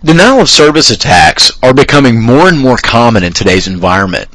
Denial of service attacks are becoming more and more common in today's environment.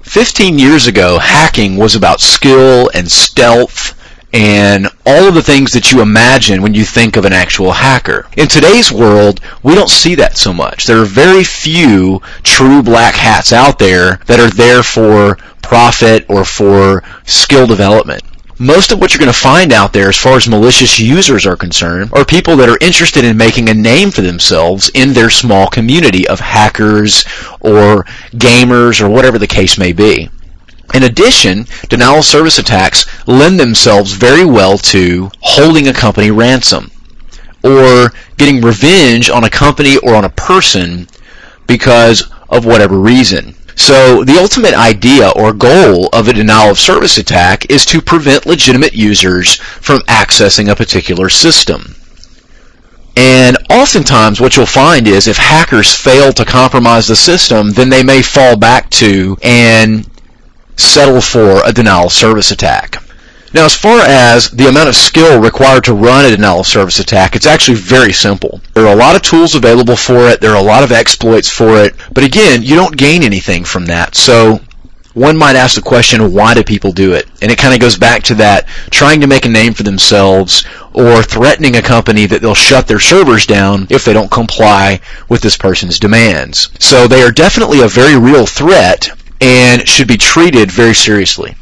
15 years ago, hacking was about skill and stealth and all of the things that you imagine when you think of an actual hacker. In today's world, we don't see that so much. There are very few true black hats out there that are there for profit or for skill development. Most of what you're going to find out there as far as malicious users are concerned are people that are interested in making a name for themselves in their small community of hackers or gamers or whatever the case may be. In addition, denial of service attacks lend themselves very well to holding a company ransom or getting revenge on a company or on a person because of whatever reason. So the ultimate idea or goal of a denial of service attack is to prevent legitimate users from accessing a particular system. And oftentimes what you'll find is if hackers fail to compromise the system, then they may fall back to and settle for a denial of service attack. Now, as far as the amount of skill required to run a denial of service attack, it's actually very simple. There are a lot of tools available for it. There are a lot of exploits for it. But again, you don't gain anything from that. So one might ask the question, why do people do it? And it kind of goes back to that trying to make a name for themselves or threatening a company that they'll shut their servers down if they don't comply with this person's demands. So they are definitely a very real threat and should be treated very seriously.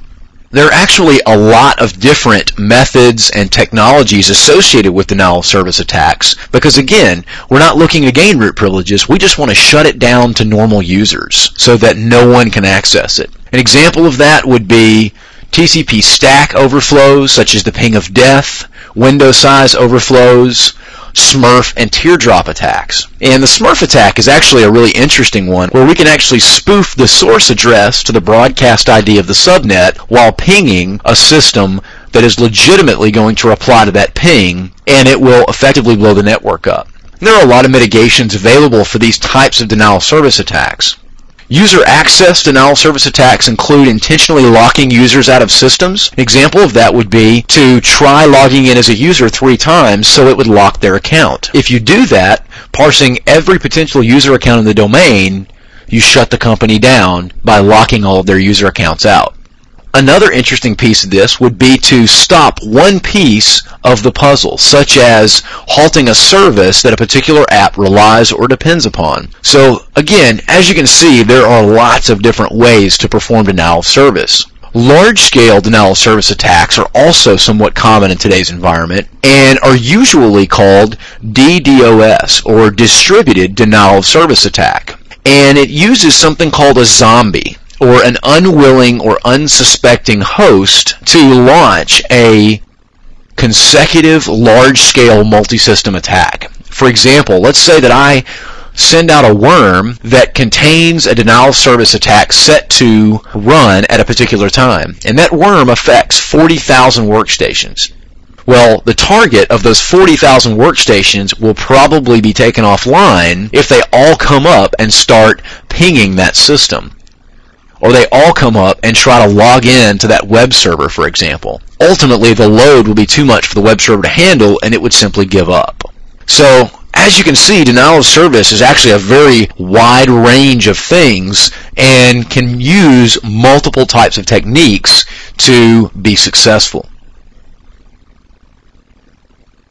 There are actually a lot of different methods and technologies associated with denial of service attacks because, again, we're not looking to gain root privileges. We just want to shut it down to normal users so that no one can access it. An example of that would be TCP stack overflows, such as the ping of death, window size overflows, Smurf and teardrop attacks. And the Smurf attack is actually a really interesting one where we can actually spoof the source address to the broadcast ID of the subnet while pinging a system that is legitimately going to reply to that ping, and it will effectively blow the network up. And there are a lot of mitigations available for these types of denial of service attacks. User access denial of service attacks include intentionally locking users out of systems. An example of that would be to try logging in as a user 3 times so it would lock their account. If you do that, parsing every potential user account in the domain, you shut the company down by locking all of their user accounts out. Another interesting piece of this would be to stop one piece of the puzzle, such as halting a service that a particular app relies or depends upon. So again, as you can see, there are lots of different ways to perform denial of service. Large-scale denial of service attacks are also somewhat common in today's environment and are usually called DDoS, or Distributed Denial of Service Attack. And it uses something called a zombie, or an unwilling or unsuspecting host, to launch a consecutive large-scale multi-system attack. For example, let's say that I send out a worm that contains a denial of service attack set to run at a particular time, and that worm affects 40,000 workstations. Well, the target of those 40,000 workstations will probably be taken offline if they all come up and start pinging that system, or they all come up and try to log in to that web server, for example. Ultimately, the load will be too much for the web server to handle, and it would simply give up. So, as you can see, denial of service is actually a very wide range of things and can use multiple types of techniques to be successful.